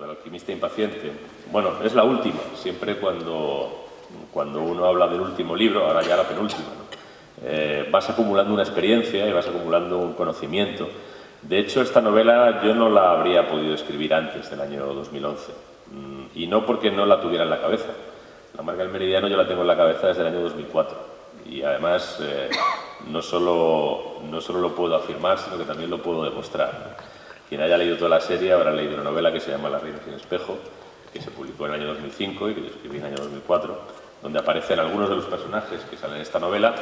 del alquimista impaciente, bueno, es la última. Siempre cuando uno habla del último libro, ahora ya la penúltima, ¿no? Vas acumulando una experiencia y vas acumulando un conocimiento. De hecho, esta novela yo no la habría podido escribir antes del año 2011. Y no porque no la tuviera en la cabeza. La marca del Meridiano yo la tengo en la cabeza desde el año 2004. Y además, no solo lo puedo afirmar, sino que también lo puedo demostrar. Quien haya leído toda la serie habrá leído una novela que se llama La reina sin espejo, que se publicó en el año 2005 y que yo escribí en el año 2004, donde aparecen algunos de los personajes que salen en esta novela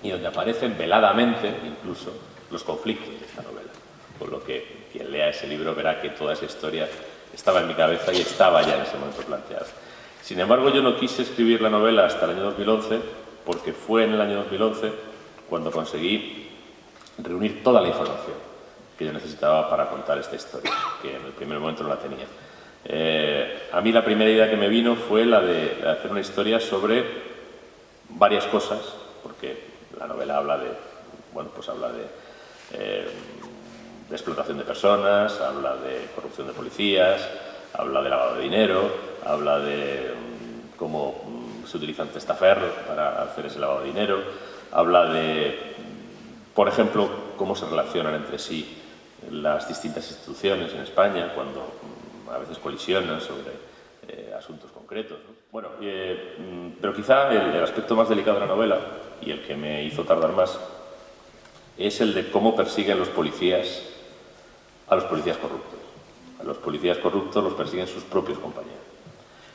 y donde aparecen veladamente, incluso, los conflictos de esta novela. Por lo que quien lea ese libro verá que toda esa historia estaba en mi cabeza y estaba ya en ese momento planteada. Sin embargo, yo no quise escribir la novela hasta el año 2011, porque fue en el año 2011 cuando conseguí reunir toda la información que yo necesitaba para contar esta historia, que en el primer momento no la tenía. A mí la primera idea que me vino fue la de hacer una historia sobre varias cosas, porque la novela habla de, bueno, pues habla de explotación de personas, habla de corrupción de policías, habla de lavado de dinero, habla de cómo se utilizan testaferros para hacer ese lavado de dinero, habla de, por ejemplo, cómo se relacionan entre sí las distintas instituciones en España cuando a veces colisionan sobre asuntos concretos, ¿no? Bueno, pero quizá el aspecto más delicado de la novela, y el que me hizo tardar más, es el de cómo persiguen los policías a los policías corruptos. A los policías corruptos los persiguen sus propios compañeros.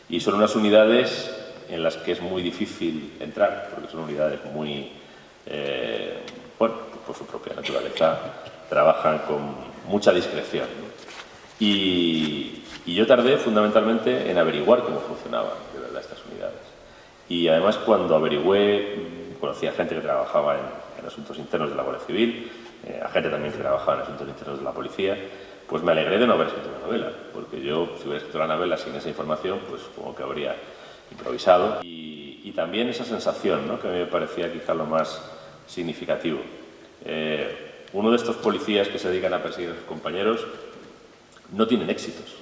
Y son unas unidades en las que es muy difícil entrar, porque son unidades muy, bueno, por su propia naturaleza, trabajan con mucha discreción, ¿no? Y yo tardé fundamentalmente en averiguar cómo funcionaban de verdad estas unidades. Y además cuando averigüé, conocí a gente que trabajaba en asuntos internos de la Guardia Civil, a gente también que trabajaba en asuntos internos de la policía, pues me alegré de no haber escrito la novela, porque yo, si hubiera escrito la novela sin esa información, pues como que habría improvisado. Y también esa sensación, ¿no?, que a mí me parecía quizá lo más significativo. Uno de estos policías que se dedican a perseguir a sus compañeros no tienen éxitos.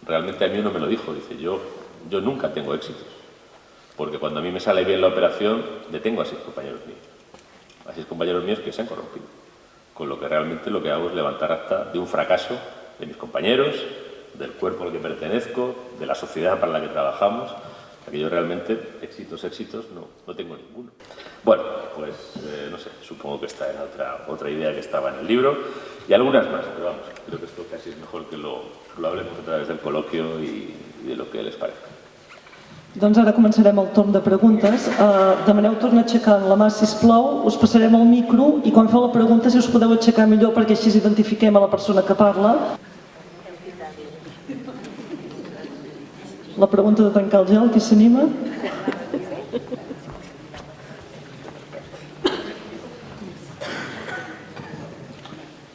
Realmente a mí uno me lo dijo, dice, yo nunca tengo éxitos, porque cuando a mí me sale bien la operación, detengo a 6 compañeros míos. A 6 compañeros míos que se han corrompido. Con lo que realmente lo que hago es levantar acta de un fracaso de mis compañeros, del cuerpo al que pertenezco, de la sociedad para la que trabajamos. Que yo realmente, éxitos, no tengo ninguno. Bueno, pues no sé, supongo que está en otra idea que estaba en el libro y algunas más, pero vamos, creo que esto casi es mejor que lo hablemos a través del coloquio y de lo que les parezca. Doncs ara començarem el torn de preguntes. Demaneu tornar aixecant la mà, sisplau, us passarem el micro i quan feu la pregunta, si us podeu aixecar millor perquè així identifiquem a la persona que parla. La pregunta de tancar el gel, qui s'anima?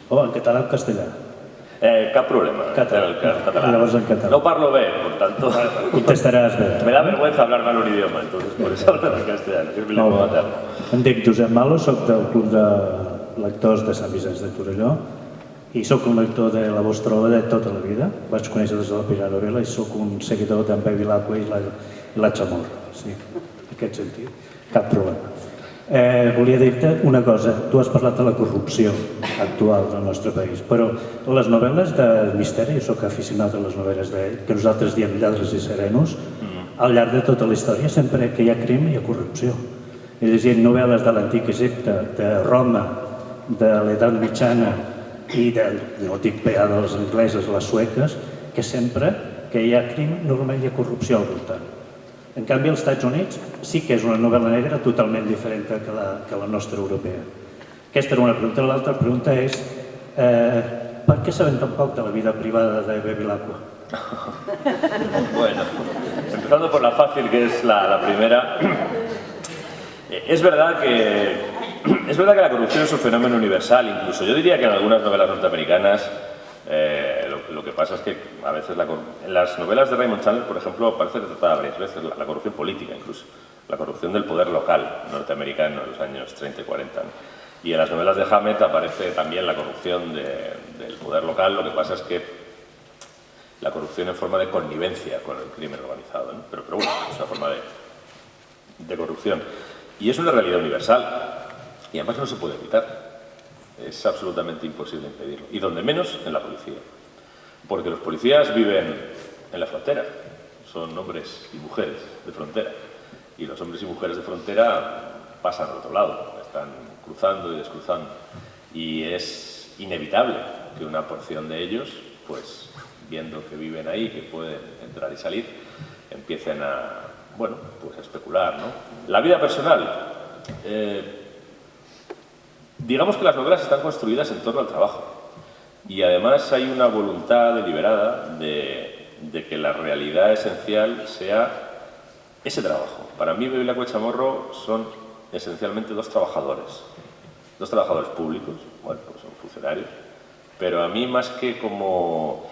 En català o en castellà? Cap problema. Català. Llavors en català. No parlo bé, por tanto... Contestaràs bé. Me da vergüenza hablar mal un idioma, entonces por eso hablo en castellano, que es mi lengua materna. Em dic Josep Malo, soc del Club de Lectors de Sant Vicenç de Torelló i sóc un lector de la vostra obra de tota la vida. Vaig conèixer des de la primera novel·la i sóc un seguidor d'en Bevilacqua i la Chamorro. Sí, en aquest sentit, cap problema. Volia dir-te una cosa. Tu has parlat de la corrupció actual del nostre país, però les novel·les de misteri, jo sóc aficionat a les novel·les que nosaltres diem lladres i serenos, al llarg de tota la història, sempre que hi ha crim hi ha corrupció. He llegit novel·les de l'antic Egipte, de Roma, de l'edat mitjana i no dic pegar de les angleses, les sueques, que sempre que hi ha crim normalment hi ha corrupció al voltant. En canvi, als Estats Units sí que és una novel·la negra totalment diferent que la nostra europea. Aquesta era una pregunta. L'altra pregunta és per què sabem tan poc de la vida privada de Bevilacqua? Bueno, empezando por la fácil, que es la primera. Es verdad que la corrupción es un fenómeno universal, incluso yo diría que en algunas novelas norteamericanas lo que pasa es que a veces en las novelas de Raymond Chandler, por ejemplo, aparece retratada varias veces la corrupción política, incluso la corrupción del poder local norteamericano en los años 30 y 40. Y en las novelas de Hammett aparece también la corrupción del poder local. Lo que pasa es que la corrupción en forma de connivencia con el crimen organizado, ¿no? Pero bueno, es una forma de corrupción. Y es una realidad universal, y además no se puede evitar. Es absolutamente imposible impedirlo. Y donde menos, en la policía. Porque los policías viven en la frontera, son hombres y mujeres de frontera. Y los hombres y mujeres de frontera pasan al otro lado, están cruzando y descruzando. Y es inevitable que una porción de ellos, pues viendo que viven ahí, que pueden entrar y salir, empiecen a, bueno, pues a especular, ¿no? La vida personal. Digamos que las novelas están construidas en torno al trabajo. Y además hay una voluntad deliberada de que la realidad esencial sea ese trabajo. Para mí, Bevilacqua y Chamorro son esencialmente dos trabajadores públicos, bueno, pues son funcionarios, pero a mí más que como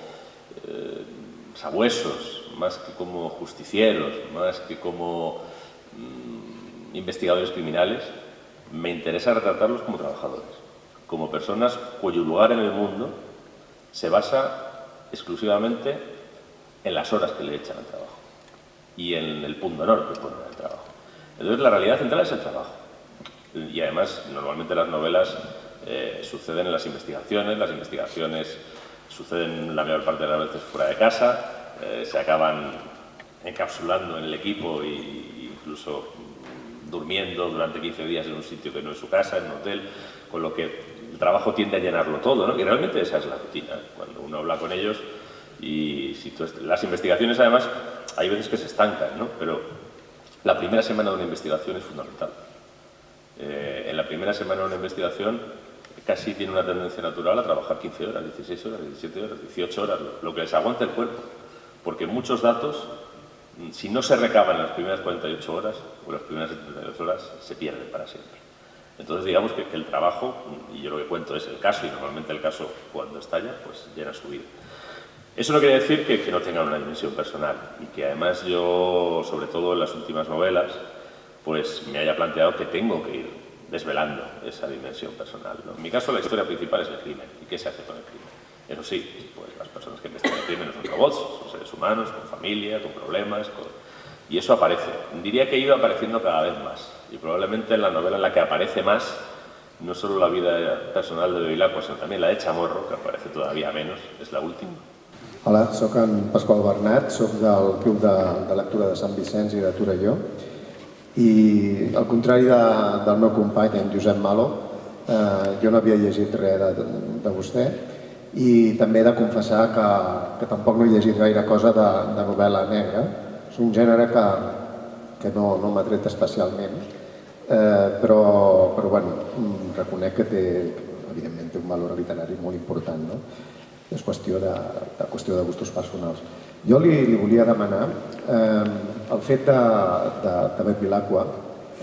sabuesos, más que como justicieros, más que como investigadores criminales, me interesa retratarlos como trabajadores, como personas cuyo lugar en el mundo se basa exclusivamente en las horas que le echan al trabajo y en el punto honor que ponen al trabajo. Entonces la realidad central es el trabajo. Y además, normalmente las novelas suceden en las investigaciones suceden la mayor parte de las veces fuera de casa, se acaban encapsulando en el equipo e incluso durmiendo durante 15 días en un sitio que no es su casa, en un hotel, con lo que el trabajo tiende a llenarlo todo, ¿no? Y realmente esa es la rutina, cuando uno habla con ellos. Y si las investigaciones, además, hay veces que se estancan, ¿no? Pero la primera semana de una investigación es fundamental. En la primera semana de una investigación casi tiene una tendencia natural a trabajar 15 horas, 16 horas, 17 horas, 18 horas, lo que les aguanta el cuerpo. Porque muchos datos, si no se recaban en las primeras 48 horas o las primeras 72 horas, se pierden para siempre. Entonces, digamos que el trabajo, y yo lo que cuento es el caso, y normalmente el caso cuando estalla, pues llena su vida. Eso no quiere decir que no tengan una dimensión personal y que además yo, sobre todo en las últimas novelas, pues me haya planteado que tengo que ir desvelando esa dimensión personal, ¿no? En mi caso la historia principal es el crimen. ¿Y qué se hace con el crimen? Eso sí, pues las personas que investigan el crimen no son robots, son seres humanos, con familia, con problemas, y eso aparece. Diría que ha ido apareciendo cada vez más y probablemente en la novela en la que aparece más, no solo la vida personal de Bevilacqua, sino también la de Chamorro, que aparece todavía menos, es la última. Hola, soc en Pasqual Bernat, soc del Club de Lectura de Sant Vicenç i de Torelló. I al contrari del meu company, en Josep Malo, jo no havia llegit res de vostè i també he de confessar que tampoc no he llegit gaire cosa de novel·la negra. És un gènere que no m'ha tret especialment, però bueno, reconec que té, evidentment, té un valor literari molt important, no? És qüestió de gustos personals. Jo li volia demanar, el fet de Bevilacqua,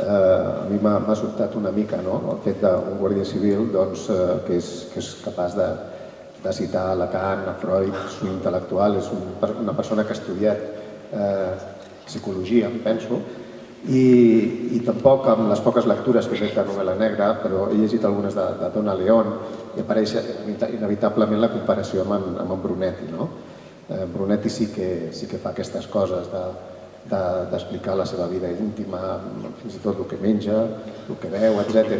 a mi m'ha sobtat una mica, no? El fet d'un guàrdia civil que és capaç de citar Lacan, Freud, un intel·lectual, és una persona que ha estudiat psicologia, em penso, i tampoc amb les poques lectures que he fet de novel·la negra, però he llegit algunes de Donna León i apareix inevitablement la comparació amb en Brunetti, no? Brunetti sí que fa aquestes coses d'explicar la seva vida íntima, fins i tot el que menja, el que veu, etc.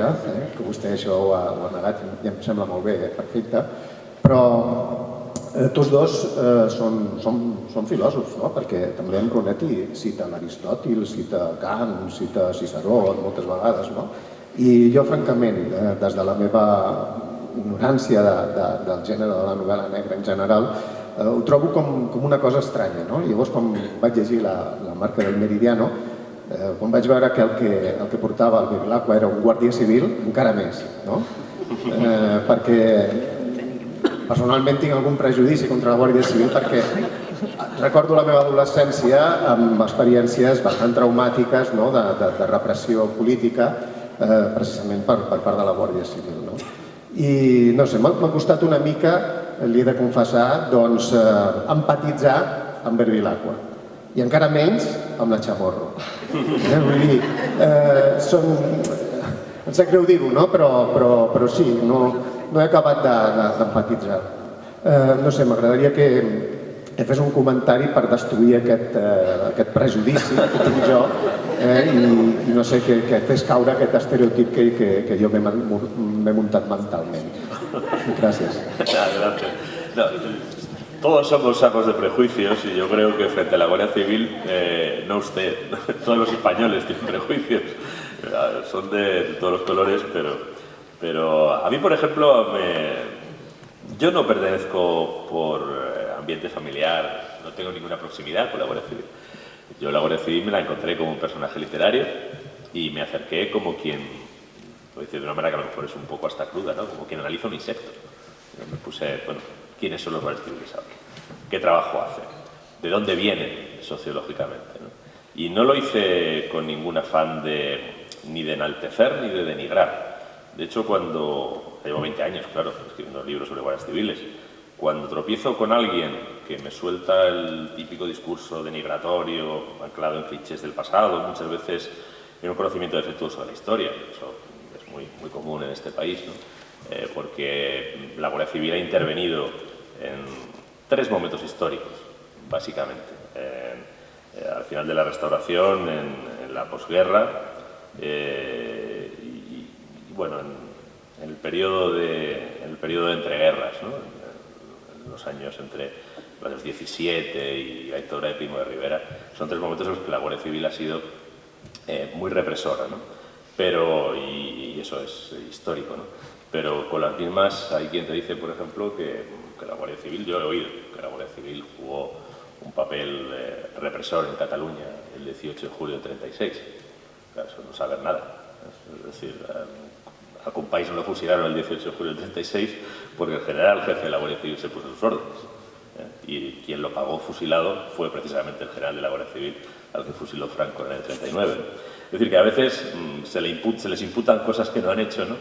Que vostè això ho ha negat i em sembla molt bé, perfecte. Però tots dos són filòsofs, no? Perquè també en Brunetti cita l'Aristòtil, cita Kant, cita Ciceró moltes vegades, no? I jo, francament, des de la meva ignorància del gènere de la novel·la negra en general, ho trobo com una cosa estranya, no? Llavors, quan vaig llegir La marca del Meridiano, quan vaig veure que el que portava el Bevilacqua era un guàrdia civil, encara més, no? Perquè personalment tinc algun prejudici contra la Guàrdia Civil perquè recordo la meva adolescència amb experiències bastant traumàtiques de repressió política precisament per part de la Guàrdia Civil. I no sé, m'ha costat una mica, li he de confessar, empatitzar amb Bevilacqua i encara menys amb la Chamorro. Vull dir, em sap greu dir-ho, però sí, no he acabat d'empatitzar. No sé, m'agradaria que fes un comentari per destruir aquest prejudici que tinc jo i no sé, que fes caure aquest estereotip que jo m'he muntat mentalment. Gràcies. Gracias. No, todos somos sacos de prejuicios y yo creo que frente a la Guardia Civil, no usted, todos los españoles tienen prejuicios, son de todos los colores, pero a mí, por ejemplo, yo no pertenezco por ambiente familiar, no tengo ninguna proximidad con la Guardia Civil. Yo la Guardia Civil me la encontré como un personaje literario y me acerqué como quien, lo dice de una manera que a lo mejor es un poco hasta cruda, ¿no? Como quien analiza un insecto. Yo me puse, bueno, ¿quiénes son los guardias civiles ahora? ¿Qué trabajo hacen? ¿De dónde vienen sociológicamente, ¿no? Y no lo hice con ningún afán ni de enaltecer ni de denigrar. De hecho, cuando llevo 20 años, claro, escribiendo libros sobre guardias civiles, cuando tropiezo con alguien que me suelta el típico discurso denigratorio, anclado en clichés del pasado, muchas veces en un conocimiento defectuoso de la historia, eso es muy común en este país, ¿no? Porque la Guardia Civil ha intervenido en 3 momentos históricos, básicamente. Al final de la Restauración, en la posguerra, y bueno, en el periodo de entreguerras, ¿no? En los años entre los 17 y la dictadura de Primo de Rivera, son 3 momentos en los que la Guardia Civil ha sido muy represora, ¿no? Y eso es histórico, ¿no? Pero con las mismas hay quien te dice, por ejemplo, que la Guardia Civil, yo he oído que la Guardia Civil jugó un papel represor en Cataluña el 18 de julio del 36. Claro, eso no saber nada. Es decir, a Companys no lo fusilaron el 18 de julio del 36 porque el general jefe de la Guardia Civil se puso sus órdenes. Y quien lo pagó fusilado fue precisamente el general de la Guardia Civil al que fusiló Franco en el 39. Es decir, que a veces se les imputan cosas que no han hecho, ¿no?